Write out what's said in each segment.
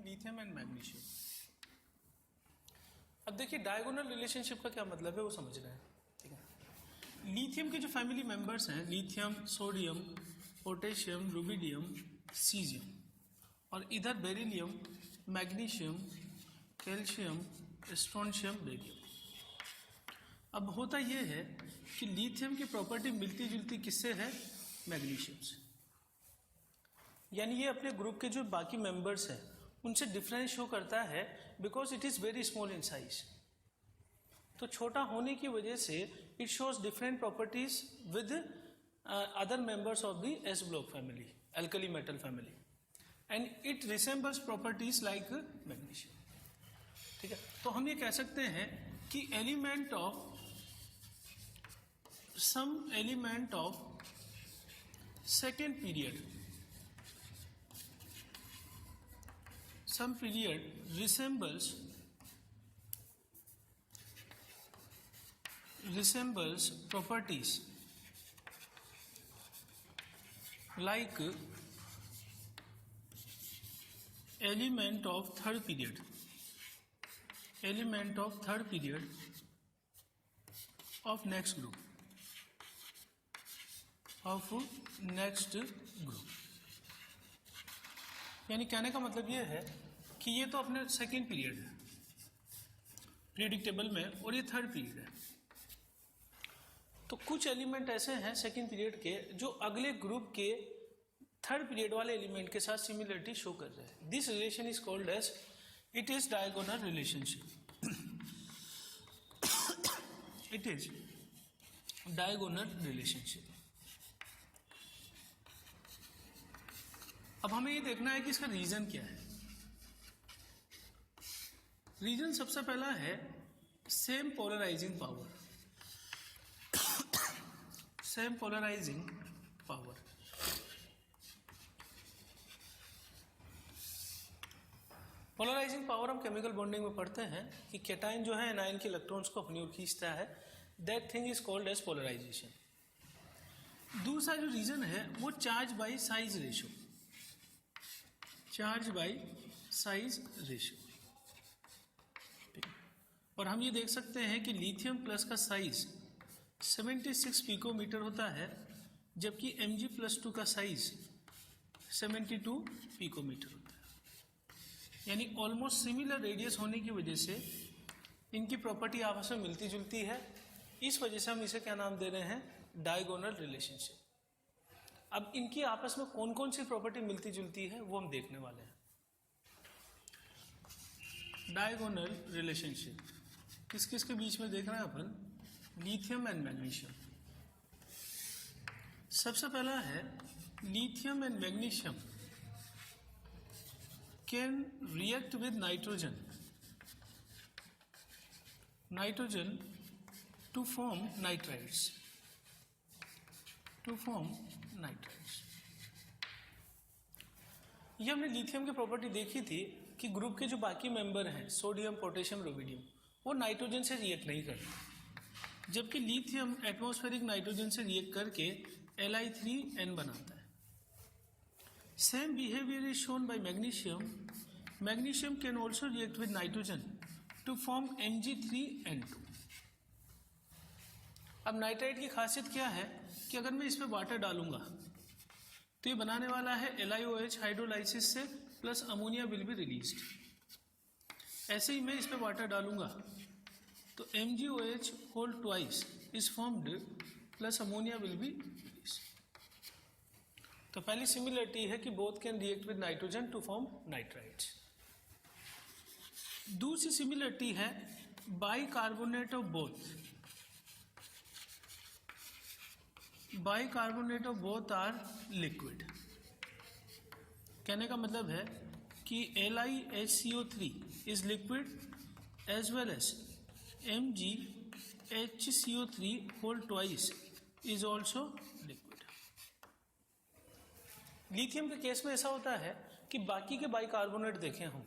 Lithium and magnesium. अब देखिए diagonal relationship का क्या मतलब है वो समझ रहे हैं, ठीक है। लिथियम के जो फैमिली मेंबर्स हैं, lithium, sodium, potassium, rubidium, caesium, और इधर beryllium, magnesium, calcium, strontium, barium. अब होता यह है कि लिथियम की प्रॉपर्टी मिलती जुलती किससे है? मैग्नीशियम से। यानी ये अपने ग्रुप के जो बाकी मेंबर्स हैं उनसे डिफरेंस शो करता है because it is very small in size. तो छोटा होने की वजह से it shows different properties with other members of the S block family, alkali metal family, and it resembles properties like magnesium, ठीक है। तो हम ये कह सकते हैं कि element of some element of second period, some period resembles properties like element of third period of next group यानी कहने का मतलब ये है कि ये तो अपने सेकेंड पीरियड है प्रिडिक्टेबल में, और ये थर्ड पीरियड है। तो कुछ एलिमेंट ऐसे हैं सेकेंड पीरियड के जो अगले ग्रुप के थर्ड पीरियड वाले एलिमेंट के साथ सिमिलरिटी शो कर रहे हैं। This relation is called as, it is diagonal relationship. It is diagonal relationship. अब हमें ये देखना है कि इसका रीजन क्या है। रीजन सबसे पहला है same polarising power. Same polarising power. Polarising power हम केमिकल बॉन्डिंग में पढ़ते हैं कि कैटायन जो है एनायन के इलेक्ट्रॉन्स को अपनी ओर खींचता है। That thing is called as polarisation. दूसरा जो रीजन है वो charge by size ratio. Charge by size ratio. और हम ये देख सकते हैं कि लिथियम प्लस का साइज 76 पिकोमीटर होता है, जबकि Mg+2 का साइज 72 पिकोमीटर होता है। यानी ऑलमोस्ट सिमिलर रेडियस होने की वजह से इनकी प्रॉपर्टी आपस में मिलती जुलती है। इस वजह से हम इसे क्या नाम दे रहे हैं? Diagonal relationship. अब इनकी आपस में कौन कौन सी प्रॉपर्टी मिलती जुलती है वो हम देखने वाले हैं। डायगोनल रिलेशनशिप किस किस के बीच में देख रहे हैं अपन? Lithium and magnesium. सबसे पहला है lithium and magnesium can react with nitrogen to form nitrides. ये हमने लिथियम की प्रॉपर्टी देखी थी कि ग्रुप के जो बाकी मेंबर हैं सोडियम, पोटेशियम, रुबिडियम, वो नाइट्रोजन से रिएक्ट नहीं करते, जबकि लिथियम एटमॉस्फेरिक नाइट्रोजन से रिएक्ट करके Li3n बनाता है। Same behaviour is shown by magnesium. Magnesium can also react with nitrogen to form Mg3n2। अब नाइट्राइड की खासियत क्या है कि अगर मैं इसमें वाटर डालूंगा तो ये बनाने वाला है LiOH हाइड्रोलाइसिस से, plus ammonia will be released. ऐसे ही मैं इस पर वाटर डालूंगा तो MgOH whole twice is formed, plus ammonia will be released. तो पहली सिमिलरिटी है कि both can react with nitrogen to form nitrides. दूसरी सिमिलरिटी है bicarbonate of both. Bicarbonate of both are liquid. कहने का मतलब है कि LiHCO3 is liquid as well as MgHCO3 whole twice is also liquid. Lithium के केस में ऐसा होता है कि बाकी के बाइकार्बोनेट देखें हम,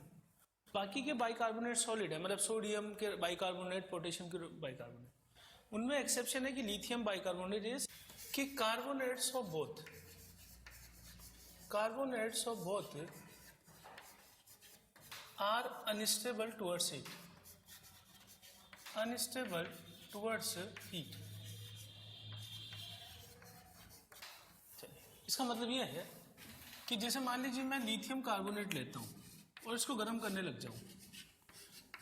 बाकी के बाइकार्बोनेट सॉलिड है, मतलब सोडियम के बाइकार्बोनेट, पोटेशियम के बाइकार्बोनेट, उनमें एक्सेप्शन है कि लिथियम बाइकार्बोनेट इज कि carbonates of both are unstable towards heat, unstable towards heat. चलिए, इसका मतलब यह है कि जैसे मान लीजिए मैं लिथियम कार्बोनेट लेता हूँ और इसको गर्म करने लग जाऊँ,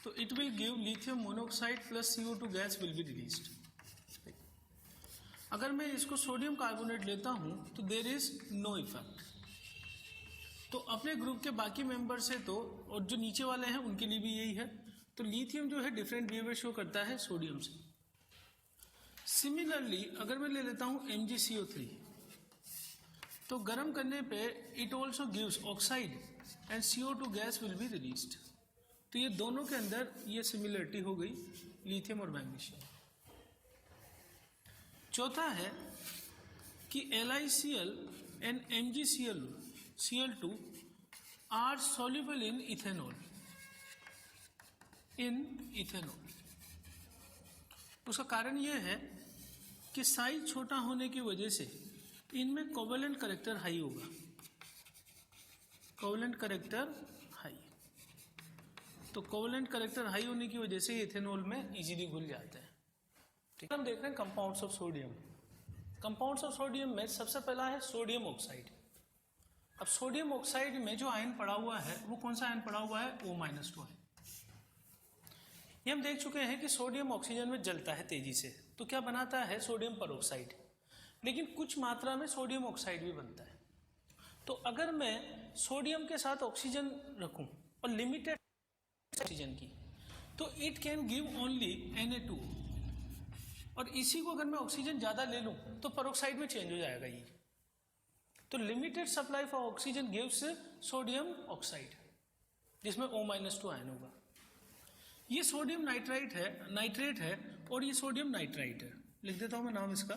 तो it will give lithium monoxide plus CO2 gas will be released. अगर मैं इसको सोडियम कार्बोनेट लेता हूँ तो देर इज नो इफेक्ट। तो अपने ग्रुप के बाकी मेंबर से तो, और जो नीचे वाले हैं उनके लिए भी यही है, तो लिथियम जो है डिफरेंट बिहेवियर शो करता है सोडियम से। सिमिलरली अगर मैं ले लेता हूँ MgCO3, तो गर्म करने पे it also gives oxide and CO2 gas will be released. तो ये दोनों के अंदर ये सिमिलरिटी हो गई लिथियम और मैग्नीशियम। चौथा है कि LiCl and MgCl2 are soluble in ethanol, उसका कारण यह है कि साइज छोटा होने की वजह से इनमें कोवेलेंट करेक्टर हाई होगा, कोवेलेंट करेक्टर हाई। तो कोवेलेंट करेक्टर हाई होने की वजह से इथेनॉल में इजीली घुल जाते हैं। ठीक है, हम देख रहे हैं compounds of sodium. Compounds of sodium में सबसे पहला है सोडियम ऑक्साइड। अब सोडियम ऑक्साइड में जो आयन पड़ा हुआ है वो कौन सा आयन पड़ा हुआ है? O-2 ion. ये हम देख चुके हैं कि सोडियम ऑक्सीजन में जलता है तेजी से, तो क्या बनाता है? Sodium peroxide. लेकिन कुछ मात्रा में सोडियम ऑक्साइड भी बनता है। तो अगर मैं सोडियम के साथ ऑक्सीजन रखूं और लिमिटेड ऑक्सीजन की, तो it can give only Na2। और इसी को अगर मैं ऑक्सीजन ज्यादा ले लूं तो परऑक्साइड में चेंज हो जाएगा ये। तो limited supply for oxygen gives sodium oxide, जिसमें O-2 आयन होगा। ये सोडियम नाइट्रेट है और ये सोडियम नाइट्राइट है। लिख देता हूं मैं नाम इसका,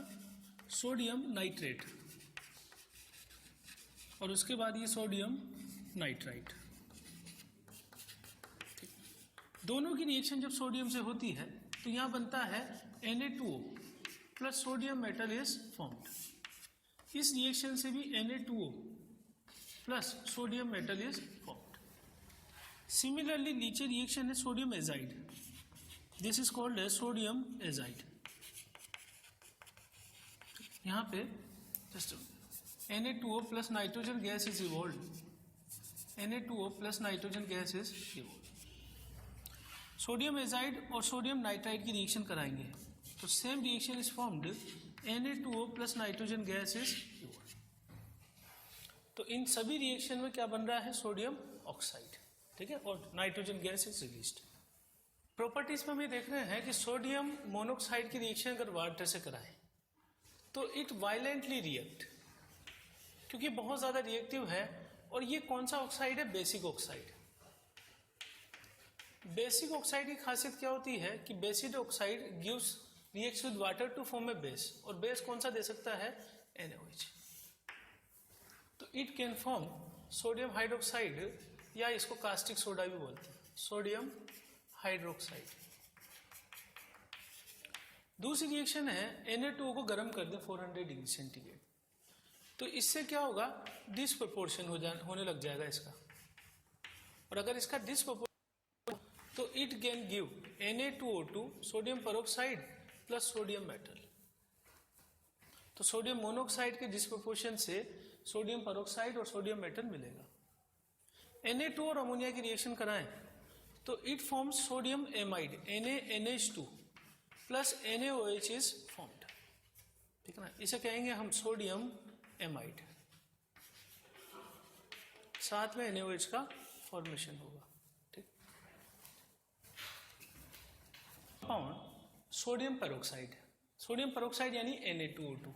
सोडियम नाइट्रेट, और उसके बाद ये सोडियम नाइट्राइट। दोनों की रिएक्शन जब सोडियम से होती है तो यहां बनता है Na2O plus sodium metal is formed. इस रिएक्शन से भी Na2O plus sodium metal is formed. Similarly नीचे रिएक्शन है sodium azide, this is called as sodium azide. यहां पे just Na2O plus nitrogen gas is evolve, Na2O plus nitrogen gas is evolve. Sodium azide और sodium nitride की reaction कराएंगे तो same reaction is formed, Na2O plus nitrogen gas is evolve. तो इन सभी reaction में क्या बन रहा है? Sodium oxide. ठीक है, और nitrogen gas is released. Properties में भी देख रहे हैं कि सोडियम मोनोऑक्साइड की रिएक्शन अगर वाटर से कराएं तो इट वायलेंटली रिएक्ट, क्योंकि बहुत ज्यादा रिएक्टिव है। और ये कौन सा ऑक्साइड है? Basic oxide. बेसिक ऑक्साइड की खासियत क्या होती है कि basic oxide gives reacts with water to form a base, और बेस कौन सा दे सकता है? NaOH। तो it can form sodium hydroxide, या इसको कास्टिक सोडा भी बोलते हैं, सोडियम हाइड्रोक्साइड। दूसरी रिएक्शन है Na2O को गर्म कर दें 400 डिग्री सेंटीग्रेड, तो इससे क्या होगा? डिसप्रपोर्शन होने लग जाएगा इसका। और अगर इसका डिसप्रपोर्शन तो it can give Na2O2 sodium peroxide plus sodium metal. तो सोडियम मोनोऑक्साइड के डिसप्रपोर्शन से सोडियम परऑक्साइड और सोडियम मेटल मिलेगा। Na2 और अमोनिया की रिएक्शन कराएं तो it forms sodium amide, NaNH2 plus NaOH is formed. ठीक है ना, इसे कहेंगे हम सोडियम एमाइड, साथ में NaOH का फॉर्मेशन होगा। ठीक, compound sodium peroxide, sodium peroxide यानी Na2O2।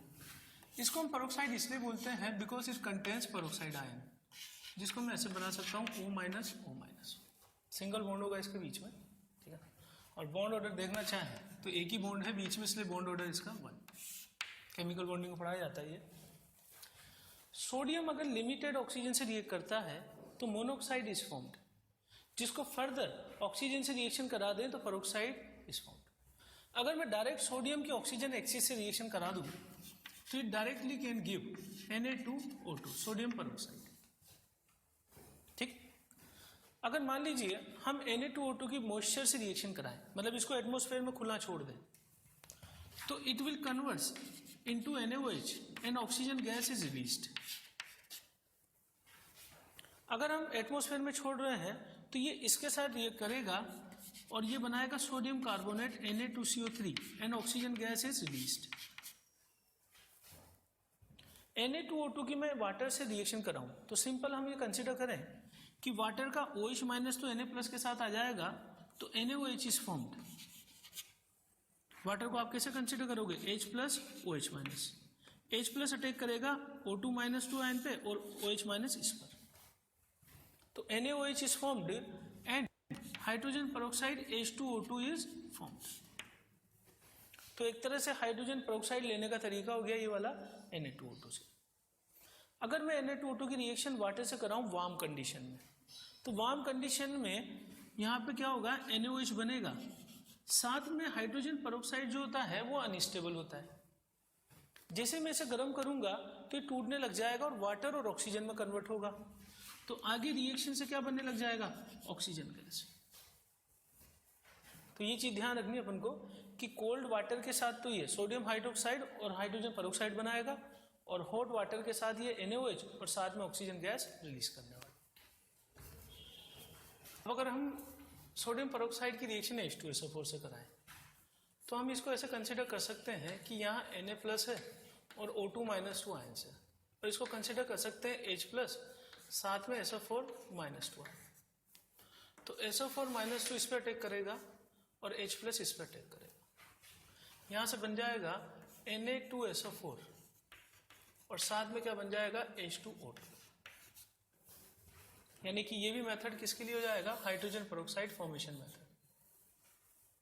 इसको हम पेरोक्साइड इसलिए बोलते हैं because it contains peroxide ion, जिसको मैं ऐसे बना सकता हूँ O-O-। सिंगल बॉन्ड होगा इसके बीच में। ठीक है, और बॉन्ड ऑर्डर देखना चाहें तो एक ही बॉन्ड है बीच में, इसलिए बॉन्ड ऑर्डर इसका 1। केमिकल बॉन्डिंग को पढ़ाया जाता है ये। सोडियम अगर लिमिटेड ऑक्सीजन से रिएक्ट करता है तो मोनोऑक्साइड इज फॉर्म्ड, जिसको फर्दर ऑक्सीजन से रिएक्शन करा दें तो पेरोक्साइड इज फॉर्म्ड। अगर मैं डायरेक्ट सोडियम की ऑक्सीजन एक्सिस से रिएक्शन करा दूं तो it directly can give Na2O2 sodium peroxide. ठीक, अगर मान लीजिए हम Na2O2 की मॉइस्चर से रिएक्शन कराएं, मतलब इसको एटमॉस्फेयर में खुला छोड़ दें, तो it will converts into NaOH and oxygen gas is released. अगर हम एटमॉस्फेयर में छोड़ रहे हैं तो ये इसके साथ रिएक्ट करेगा और ये बनाएगा sodium carbonate Na2CO3 and oxygen gas is released. Na2O2 की मैं वाटर से रिएक्शन कराऊं तो सिंपल हम ये कंसिडर करें कि वाटर का OH माइनस तो Na प्लस के साथ आ जाएगा, तो NaOH इज फॉर्म्ड। वाटर को आप कैसे कंसिडर करोगे? H plus OH minus, H plus attack करेगा O2 माइनस 2 आयन पे और OH माइनस इस पर, तो NaOH is formed and hydrogen peroxide H2O2 is formed. तो एक तरह से हाइड्रोजन पेरोक्साइड लेने का तरीका हो गया ये वाला Na2O2 से। अगर मैं Na2O2 की रिएक्शन वाटर से कराऊं वार्म कंडीशन में, तो वार्म कंडीशन में यहाँ पे क्या होगा? NaOH बनेगा, साथ में हाइड्रोजन पेरोक्साइड जो होता है वो अनस्टेबल होता है। जैसे मैं इसे गर्म करूंगा तो ये टूटने लग जाएगा और वाटर और ऑक्सीजन में कन्वर्ट होगा, तो आगे रिएक्शन से क्या बनने लग जाएगा? Oxygen gas. तो ये चीज ध्यान रखनी है अपन को कि कोल्ड वाटर के साथ तो ये सोडियम हाइड्रोक्साइड और हाइड्रोजन पेरोक्साइड बनाएगा और हॉट वाटर के साथ ये NaOH और साथ में ऑक्सीजन गैस रिलीज करने वाला। अब अगर हम सोडियम पेरोक्साइड की रिएक्शन H2SO4 से कराएं तो हम इसको ऐसे कंसिडर कर सकते हैं कि यहाँ Na प्लस है और O2 माइनस 2 आयन है, और इसको कंसिडर कर सकते हैं H प्लस साथ में SO4 माइनस 2 आयन। तो SO4 माइनस 2 इस पर अटैक करेगा और H प्लस इस पर अटैक करेगा, यहाँ से बन जाएगा Na2SO4 और साथ में क्या बन जाएगा? H2O2। यानी कि ये भी मेथड किसके लिए हो जाएगा? Hydrogen peroxide formation method.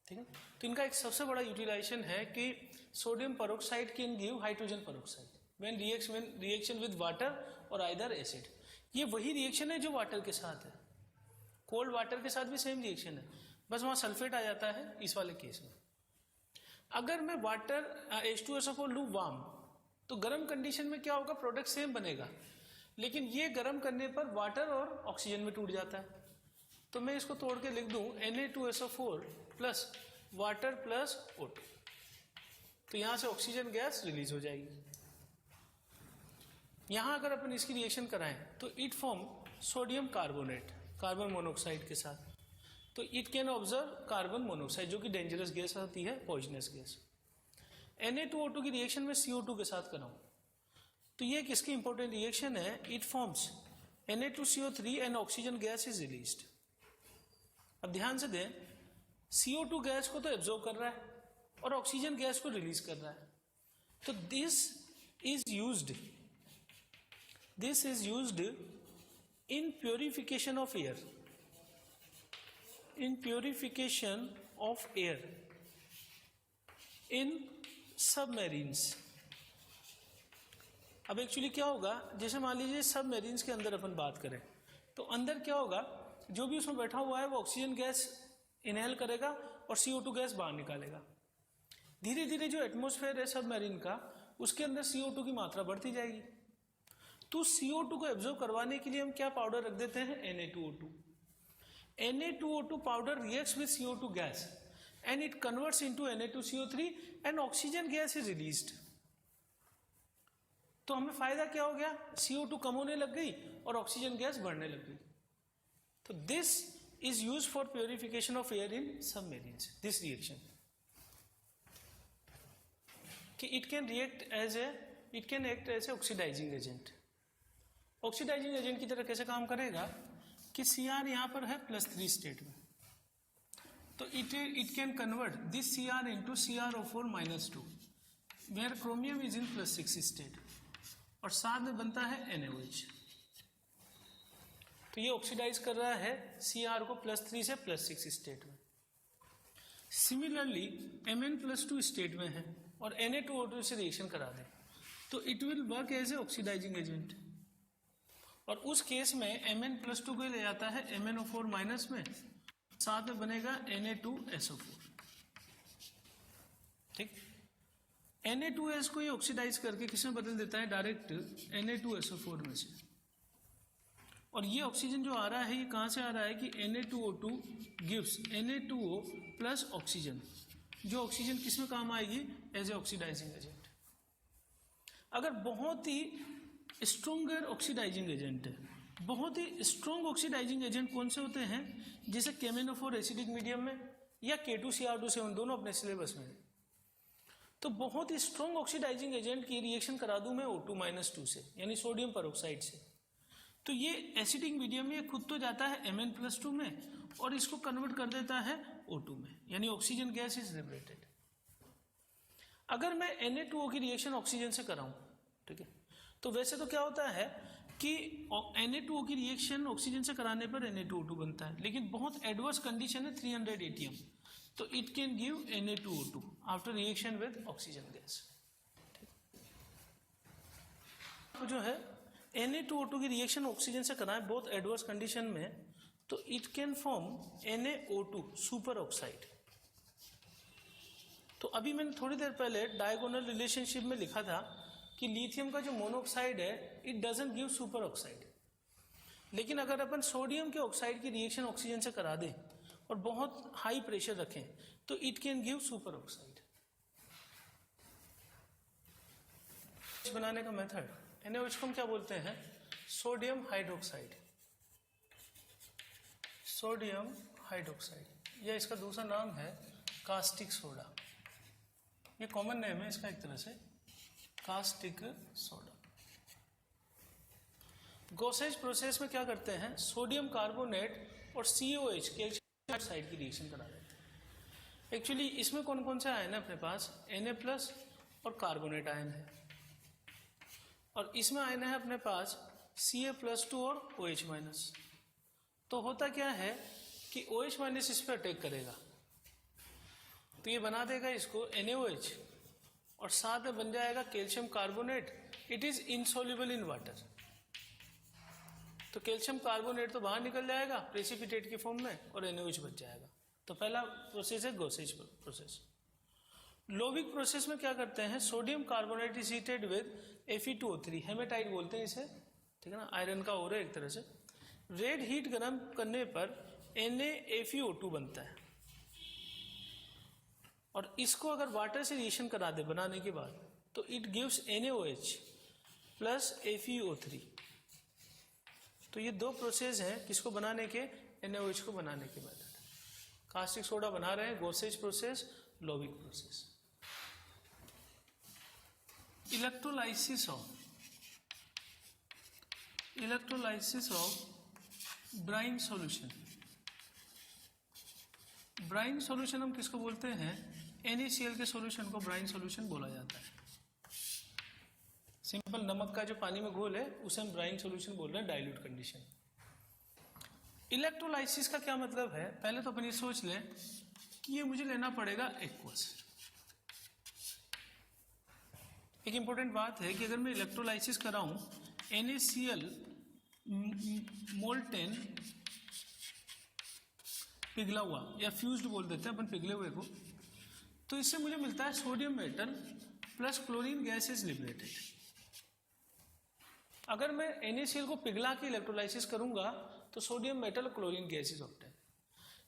ठीक है, तो इनका एक सबसे बड़ा यूटिलाइजेशन है कि sodium peroxide can give hydrogen peroxide when reaction with water और आइदर एसिड। ये वही रिएक्शन है जो वाटर के साथ है, कोल्ड वाटर के साथ भी सेम रिएक्शन है, बस वहां सल्फेट आ जाता है इस वाले केस में। अगर मैं वाटर H2SO4 लूँ वार्म, तो गर्म कंडीशन में क्या होगा? प्रोडक्ट सेम बनेगा, लेकिन ये गर्म करने पर वाटर और ऑक्सीजन में टूट जाता है। तो मैं इसको तोड़ के लिख दूं Na2SO4 plus water plus O2, तो यहां से ऑक्सीजन गैस रिलीज हो जाएगी। यहां अगर अपन इसकी रिएक्शन कराएं तो it form sodium carbonate carbon monoxide के साथ, तो it can observe carbon monoxide जो कि डेंजरस गैस होती है, पॉइजनस गैस। Na2O2 की रिएक्शन में CO2 के साथ कराऊं तो ये किसकी इंपॉर्टेंट रिएक्शन है? It forms Na2CO3 and oxygen gas is released. अब ध्यान से दें, CO2 गैस को तो एब्जॉर्ब कर रहा है और ऑक्सीजन गैस को रिलीज कर रहा है, तो this is used in purification of air, in submarines. अब एक्चुअली क्या होगा, जैसे मान लीजिए सबमरीन्स के अंदर अपन बात करें तो अंदर क्या होगा? जो भी उसमें बैठा हुआ है वो ऑक्सीजन गैस इनहेल करेगा और CO2 गैस बाहर निकालेगा। धीरे धीरे जो एटमॉस्फेयर है सबमरीन का, उसके अंदर CO2 की मात्रा बढ़ती जाएगी, तो CO2 को एब्जॉर्ब करवाने के लिए हम क्या पाउडर रख देते हैं? Na2O2। Na2O2 powder reacts with CO2 gas and it converts into Na2CO3 and oxygen gas is released। तो हमें फायदा क्या हो गया? CO2 कम होने लग गई और ऑक्सीजन गैस बढ़ने लग गई। तो this is used for purification of air in submarines, this reaction, कि it can act as a oxidising agent. Oxidising agent की तरह कैसे काम करेगा कि Cr यहां पर है +3 स्टेट में, तो it can convert this Cr into CrO4 -2 where chromium is in +6 state और साथ में बनता है NaOH। तो ये ऑक्सीडाइज कर रहा है Cr को +3 से +6 स्टेट में। सिमिलरली Mn+2 स्टेट में है और Na2O2 से रिएक्शन करा दें तो it will work as a oxidising agent, और उस केस में Mn+2 को ले जाता है MnO4- में, साथ में बनेगा Na2SO4। ठीक, Na2S को ये ऑक्सीडाइज करके किसमें बदल देता है? डायरेक्ट Na2SO4 में से, और ये ऑक्सीजन जो आ रहा है ये कहाँ से आ रहा है कि Na2O2 gives Na2O plus oxygen, जो ऑक्सीजन किस में काम आएगी, एज ए ऑक्सीडाइजिंग एजेंट। अगर बहुत ही स्ट्रोंगर ऑक्सीडाइजिंग एजेंट है, बहुत ही स्ट्रॉन्ग ऑक्सीडाइजिंग एजेंट कौन से होते हैं, जैसे KMnO4 एसिडिक मीडियम में या K2Cr2 दोनों अपने सिलेबस में है। तो बहुत ही स्ट्रॉन्ग ऑक्सीडाइजिंग एजेंट की रिएक्शन करा दूं मैं O2-2 से, यानी सोडियम परऑक्साइड से, तो ये एसिडिक मीडियम में खुद तो जाता है Mn+2 में और इसको कन्वर्ट कर देता है O2 में, यानी ऑक्सीजन गैस इज लिबरेटेड। अगर मैं Na2O की रिएक्शन ऑक्सीजन से कराऊं, ठीक है, तो वैसे तो क्या होता है कि Na2O की रिएक्शन ऑक्सीजन से कराने पर Na2O2 बनता है, लेकिन बहुत एडवर्स कंडीशन है 300 ATM, तो it can give Na2O2 after reaction with oxygen gas. तो जो है Na2O2 की रिएक्शन ऑक्सीजन से कराएं बहुत एडवर्स कंडीशन में, तो it can form NaO2 super oxide. तो अभी मैंने थोड़ी देर पहले डायगोनल रिलेशनशिप में लिखा था कि लिथियम का जो मोनोऑक्साइड है it doesn't give super oxide, लेकिन अगर अपन सोडियम के ऑक्साइड की रिएक्शन ऑक्सीजन से करा दें और बहुत हाई प्रेशर रखें तो it can give super oxide. बनाने का मेथड NaOH को हम क्या बोलते हैं, सोडियम हाइड्रोक्साइड, सोडियम हाइड्रोक्साइड, या इसका दूसरा नाम है कास्टिक सोडा। ये कॉमन नेम है इसका एक तरह से, कास्टिक सोडा। गॉसेज प्रोसेस में क्या करते हैं, सोडियम कार्बोनेट और COH कैल्शियम हाइड्रोक्साइड की रिएक्शन करा देते हैं। एक्चुअली इसमें कौन कौन से आयन है अपने पास, Na+ और कार्बोनेट आयन है, और इसमें आयन है अपने पास Ca+2 और OH-। तो होता क्या है कि OH- इस पर अटैक करेगा तो ये बना देगा इसको NaOH और साथ में बन जाएगा calcium carbonate, it is insoluble in water. तो कैल्शियम कार्बोनेट तो बाहर निकल जाएगा प्रेसिपिटेट की फॉर्म में और NaOH बच जाएगा। तो पहला प्रोसेस है गॉसेज प्रोसेस। लोविक प्रोसेस में क्या करते हैं, sodium carbonate is heated with Fe2O3, hematite बोलते हैं इसे, ठीक है ना, आयरन का ओर है एक तरह से। रेड हीट गर्म करने पर NaFeO2 बनता है, और इसको अगर वाटर से रिएक्शन करा दे बनाने के बाद तो it gives NaOH plus FeO3। तो ये दो प्रोसेस हैं किसको बनाने के, NaOH को बनाने के मेथड। कास्टिक सोडा बना रहे हैं, Gossage's process, Lowig process. Electrolysis of brine solution. Brine solution हम किसको बोलते हैं, NaCl के सॉल्यूशन को ब्राइन सॉल्यूशन बोला जाता है। सिंपल नमक का जो पानी में घोल है उसे हम ब्राइन सॉल्यूशन बोल रहे हैं, डाइल्यूट कंडीशन। इलेक्ट्रोलाइसिस का क्या मतलब है, पहले तो अपन ये सोच लें कि ये मुझे लेना पड़ेगा एक्वस। एक इंपॉर्टेंट बात है कि अगर मैं इलेक्ट्रोलाइसिस कराऊं NaCl मोल्टेन पिघला हुआ या फ्यूज्ड बोल देते हैं अपन पिघले हुए को, तो इससे मुझे मिलता है sodium metal plus chlorine gas is liberated. अगर मैं NaCl को पिघला के इलेक्ट्रोलाइसिस करूंगा तो sodium metal chlorine gas is obtain.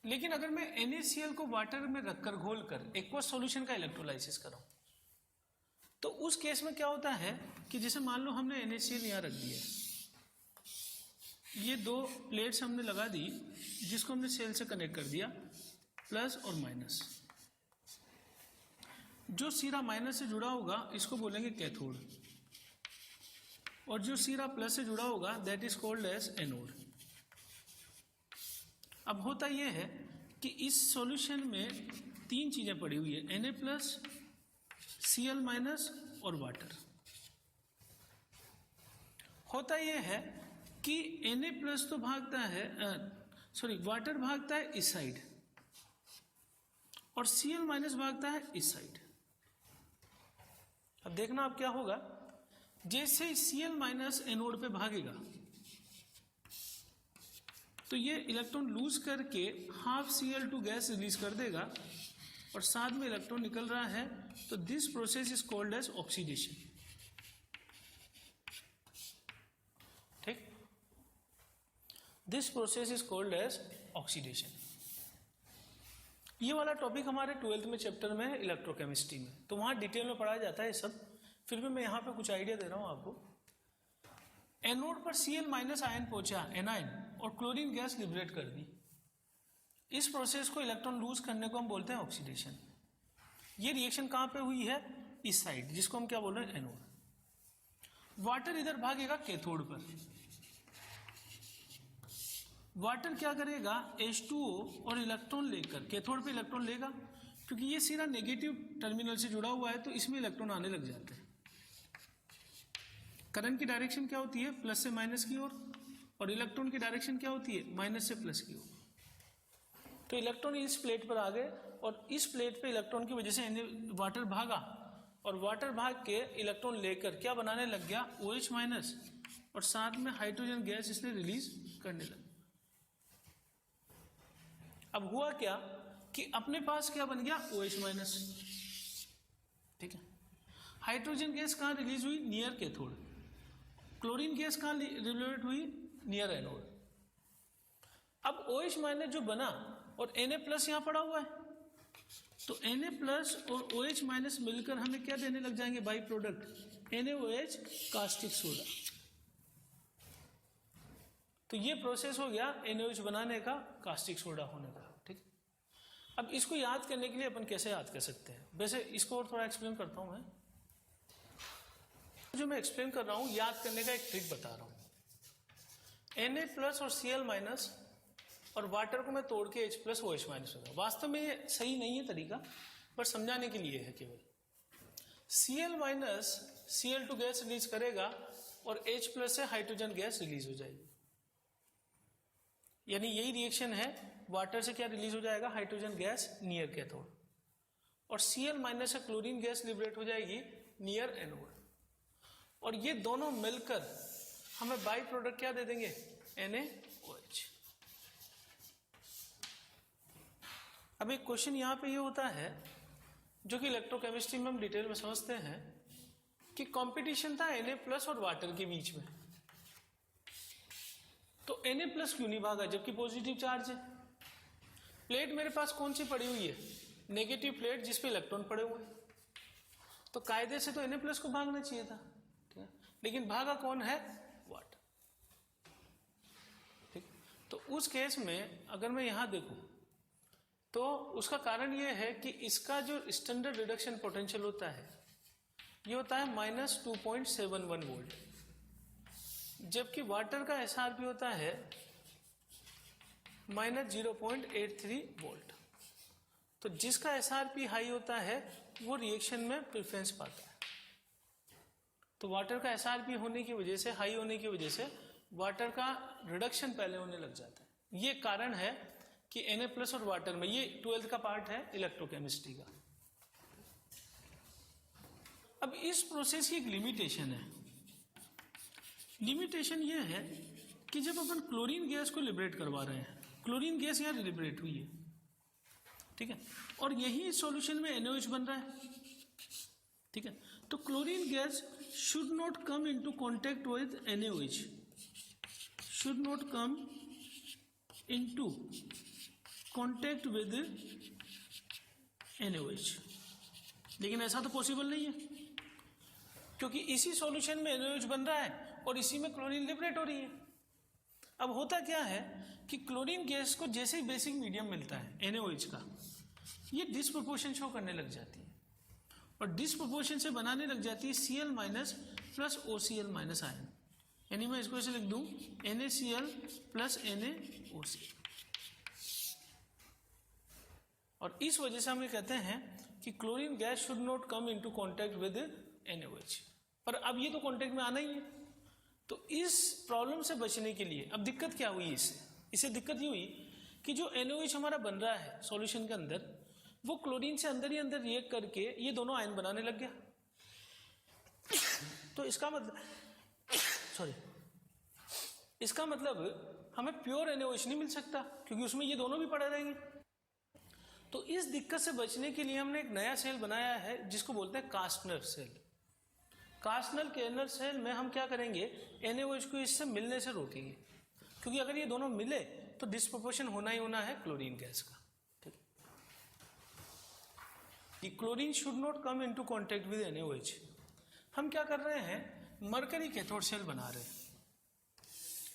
लेकिन अगर मैं NaCl को वाटर में रखकर घोल कर एक्वस सॉल्यूशन का इलेक्ट्रोलाइसिस कराऊं तो उस केस में क्या होता है कि जैसे मान लो हमने NaCl यहाँ रख दिया, ये दो प्लेट्स हमने लगा दी जिसको हमने सेल से कनेक्ट कर दिया, प्लस और माइनस। जो सिरा माइनस से जुड़ा होगा इसको बोलेंगे कैथोड, और जो सिरा प्लस से जुड़ा होगा that is called as anode. अब होता यह है कि इस सॉल्यूशन में तीन चीजें पड़ी हुई है, Na+, Cl- और वाटर। होता यह है कि Na+ तो भागता है, वाटर भागता है इस साइड और Cl- भागता है इस साइड। अब देखना अब क्या होगा, जैसे Cl- एनोड पे भागेगा तो ये इलेक्ट्रॉन लूज करके हाफ Cl2 गैस रिलीज कर देगा और साथ में इलेक्ट्रॉन निकल रहा है, तो this process is called as oxidation. ठीक, this process is called as oxidation. ये वाला टॉपिक हमारे 12th में चैप्टर में है इलेक्ट्रोकेमिस्ट्री में, तो वहाँ डिटेल में पढ़ाया जाता है सब, फिर भी मैं यहाँ पे कुछ आइडिया दे रहा हूँ आपको। एनोड पर Cl- आयन पहुंचा, एनायन, और क्लोरीन गैस लिबरेट कर दी। इस प्रोसेस को इलेक्ट्रॉन लूज करने को हम बोलते हैं ऑक्सीडेशन। ये रिएक्शन कहाँ पे हुई है? इस साइड, जिसको हम क्या बोल रहे हैं? एनोड। वाटर इधर भागेगा कैथोड पर। वाटर क्या करेगा? H2O और इलेक्ट्रॉन लेकर कैथोड पे इलेक्ट्रॉन लेगा, क्योंकि ये सीधा नेगेटिव टर्मिनल से जुड़ा हुआ है, तो इसमें इलेक्ट्रॉन आने लग जाते हैं। करंट की डायरेक्शन क्या होती है? प्लस से माइनस की ओर, और इलेक्ट्रॉन की डायरेक्शन क्या होती है? माइनस से प्लस की ओर। तो इलेक्ट्रॉन इस प्लेट पर आ गए, और इस प्लेट पे इलेक्ट्रॉन की वजह से वाटर भागा, और वाटर भाग के इलेक्ट्रॉन लेकर क्या बनाने लग गया? OH-, और साथ में हाइड्रोजन गैस इसने रिलीज करने लगा। अब हुआ क्या कि अपने पास क्या बन गया? OH-। ठीक है। हाइड्रोजन गैस कहाँ रिलीज हुई? Near cathode. क्लोरीन गैस कहाँ रिलीज हुई? Near anode. अब OH- जो बना और Na+ यहाँ पड़ा हुआ है, तो Na+ और OH- मिलकर हमें क्या देने लग जाएंगे? By product NaOH, caustic soda. तो ये प्रोसेस हो गया NaOH बनाने का, कास्टिक सोडा होने का। ठीक। अब इसको याद करने के लिए अपन कैसे याद कर सकते हैं? वैसे इसको और थोड़ा एक्सप्लेन करता हूं मैं। जो मैं एक्सप्लेन कर रहा हूं, याद करने का एक ट्रिक बता रहा हूं। Na+ और Cl- और वाटर को मैं तोड़ के H+ OH- होगा। वास्तव में ये सही नहीं है तरीका, पर समझाने के लिए है केवल। Cl- Cl2 गैस रिलीज करेगा, और H+ से हाइड्रोजन गैस रिलीज हो जाएगी। यानी यही रिएक्शन है, वाटर से क्या रिलीज हो जाएगा? हाइड्रोजन गैस नियर कैथोड, और Cl- से क्लोरीन गैस लिबरेट हो जाएगी नियर एनोड, और ये दोनों मिलकर हमें बाई प्रोडक्ट क्या दे देंगे? NaOH। अब एक क्वेश्चन यहाँ पे ये होता है, जो कि इलेक्ट्रोकेमिस्ट्री में हम डिटेल में समझते हैं, कि कंपटीशन था Na+ और वाटर के बीच में। तो Na+ क्यों नहीं भागा, जबकि पॉजिटिव चार्ज है? प्लेट मेरे पास कौन सी पड़ी हुई है? नेगेटिव प्लेट, जिसपे इलेक्ट्रॉन पड़े हुए हैं। तो कायदे से तो Na+ को भागना चाहिए था, ठीक है? लेकिन भागा कौन है? वाटर। ठीक। तो उस केस में अगर मैं यहां देखूं, तो उसका कारण यह है कि इसका जो स्टैंडर्ड रिडक्शन पोटेंशियल होता है, ये होता है -2.71 वोल्ट, जबकि वाटर का SRP होता है -0.83 वोल्ट। तो जिसका SRP हाई होता है वो रिएक्शन में प्रेफरेंस पाता है। तो वाटर का SRP होने की वजह से, हाई होने की वजह से, वाटर का रिडक्शन पहले होने लग जाता है। ये कारण है कि Na+ और वाटर में, ये 12th का पार्ट है इलेक्ट्रोकेमिस्ट्री का। अब इस प्रोसेस की एक लिमिटेशन है। लिमिटेशन ये है कि जब अपन क्लोरीन गैस को लिबरेट करवा रहे हैं, क्लोरीन गैस यहाँ लिबरेट हुई है, ठीक है, और यही सॉल्यूशन में NaOH बन रहा है, ठीक है। तो chlorine gas should not come into contact with NaOH, should not come into contact with NaOH। लेकिन ऐसा तो पॉसिबल नहीं है, क्योंकि इसी सॉल्यूशन में NaOH बन रहा है और इसी में क्लोरीन लिबरेट हो रही है। अब होता क्या है कि क्लोरीन गैस को जैसे ही बेसिक मीडियम मिलता है NaOH का, ये डिसप्रोपोर्शन शो करने लग जाती है, और डिसप्रोपोर्शन से बनाने लग जाती है Cl- प्लस OCl- आयन। यानी मैं इसको ऐसे लिख दूं, NaCl प्लस NaOCl। और इस वजह से हम ये कहते हैं कि chlorine gas should not come into contact with NaOH। पर अब ये तो कांटेक्ट में आना ही है। तो इस प्रॉब्लम से बचने के लिए अब दिक्कत क्या हुई इससे दिक्कत ये हुई कि जो NaOH हमारा बन रहा है सॉल्यूशन के अंदर, वो क्लोरीन से अंदर ही अंदर रिएक्ट करके ये दोनों आयन बनाने लग गया। तो इसका मतलब हमें प्योर NaOH नहीं मिल सकता, क्योंकि उसमें ये दोनों भी पड़े रहेंगे। तो इस दिक्कत से बचने के लिए हमने एक नया सेल बनाया है, जिसको बोलते हैं कास्टनर सेल। कास्टनर केर्नर सेल में हम क्या करेंगे? NaOH को इससे मिलने से रोकेंगे, क्योंकि अगर ये दोनों मिले तो डिस्प्रोपोर्शन होना ही होना है क्लोरीन गैस का। ठीक, ये chlorine should not come into contact with NaOH। हम क्या कर रहे हैं, मरकरी कैथोड सेल बना रहे हैं।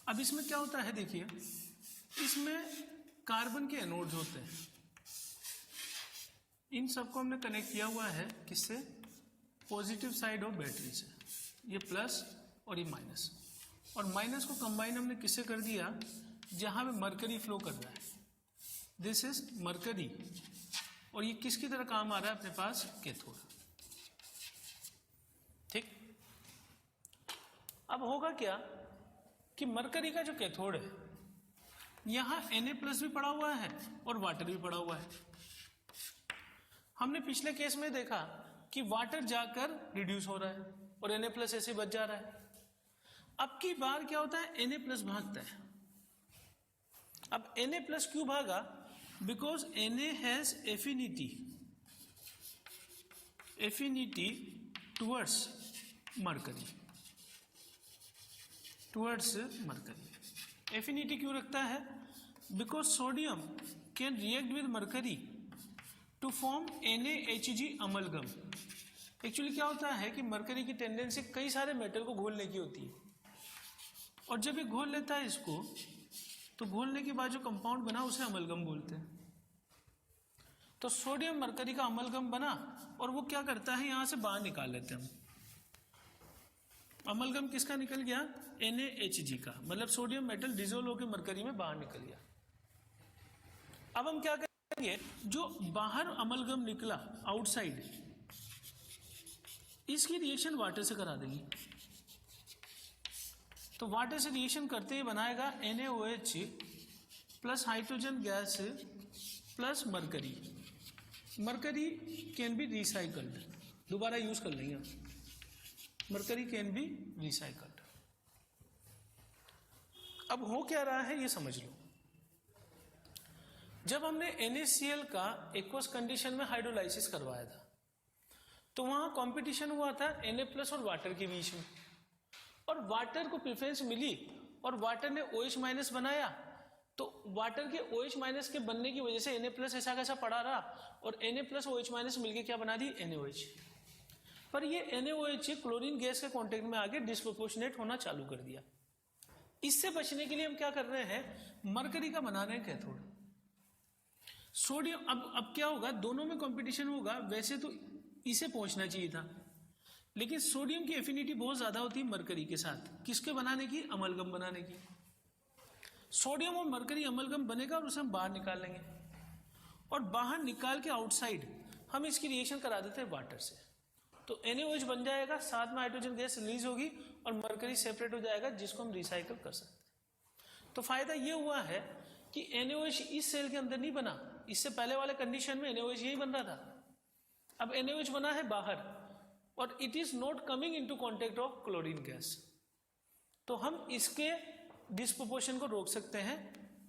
अब इसमें क्या होता है, देखिए इसमें कार्बन के एनोड्स होते हैं, इन सबको हमने कनेक्ट किया हुआ है किससे, पॉजिटिव साइड ऑफ बैटरी से, ये प्लस और ये माइनस, और माइनस को कंबाइन हमने किससे कर दिया, जहां पे मरकरी फ्लो कर रहा है, दिस इज मरकरी, और ये किसकी तरह काम आ रहा है अपने पास, कैथोड। ठीक, अब होगा क्या कि मरकरी का जो कैथोड है यहां Na+ भी पड़ा हुआ है और वाटर भी पड़ा हुआ है। हमने पिछले केस में देखा कि वाटर जाकर रिड्यूस हो रहा है और Na+ ऐसे बच जा रहा है। अब की बार क्या होता है, Na+ भागता है। अब Na+ क्यों भागा, because Na has affinity towards mercury, affinity क्यों रखता है, because sodium can react with mercury to form NaHg amalgam. Actually क्या होता है कि मरकरी की टेंडेंसी कई सारे मेटल को घोलने की होती है, और जब ये घोल लेता है इसको, तो घोलने के बाद जो कंपाउंड बना उसे अमलगम बोलते हैं। तो सोडियम मरकरी का अमलगम बना और वो क्या करता है, यहां से बाहर निकाल लेते हैं हम। अमलगम किसका निकल गया, NaHg का, मतलब सोडियम मेटल डिजोल्व होकर मरकरी में बाहर निकल गया। अब हम क्या करेंगे, जो बाहर अमलगम निकला आउटसाइड, इसकी रिएक्शन वाटर से करा देंगे। तो वाटर से रिएक्शन करते ही बनाएगा NaOH plus hydrogen gas plus mercury. Mercury can be recycled, दोबारा यूज कर लेंगे, मरकरी कैन बी रिसाइकल्ड। अब हो क्या रहा है ये समझ लो। जब हमने NaCl का एक्वस कंडीशन में हाइड्रोलाइसिस करवाया था, तो वहां कंपटीशन हुआ था Na+ और वाटर के बीच में, और वाटर को प्रेफरेंस मिली और वाटर ने OH- बनाया। तो वाटर के OH- के बनने की वजह से Na+ ऐसा कैसा पड़ा रहा, और Na+ OH- मिलके क्या बना दी, NaOH। पर ये NaOH क्लोरीन गैस के कांटेक्ट में आके डिस्प्रोपोर्शनेट होना चालू कर दिया। इससे बचने के लिए हम क्या कर रहे हैं, मरकरी का बना रहे हैं कैथोड। सोडियम, अब क्या होगा, दोनों में कंपटीशन होगा। वैसे तो इसे पहुंचना चाहिए था, लेकिन सोडियम की एफिनिटी बहुत ज्यादा होती है मरकरी के साथ, किसके बनाने की, अमलगम बनाने की। सोडियम और मरकरी अमलगम बनेगा और उसे हम बाहर निकाल लेंगे, और बाहर निकाल के आउटसाइड हम इसकी रिएक्शन करा देते हैं वाटर से। तो NaOH बन जाएगा, साथ में हाइड्रोजन गैस रिलीज होगी और मरकरी सेपरेट हो जाएगा, जिसको हम रिसाइकल कर सकते हैं। तो फायदा ये हुआ है कि NaOH इस सेल के अंदर नहीं बना, इससे पहले वाले कंडीशन में NaOH यही बन रहा था। अब NaOH बना है बाहर, और it is not coming into contact of chlorine gas. तो हम इसके डिस्प्रोपोर्शन को रोक सकते हैं,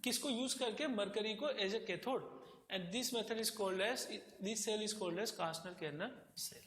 किसको यूज करके, मरकरी को as a cathode, and this method is called as, this cell is called as Castner Kellner cell.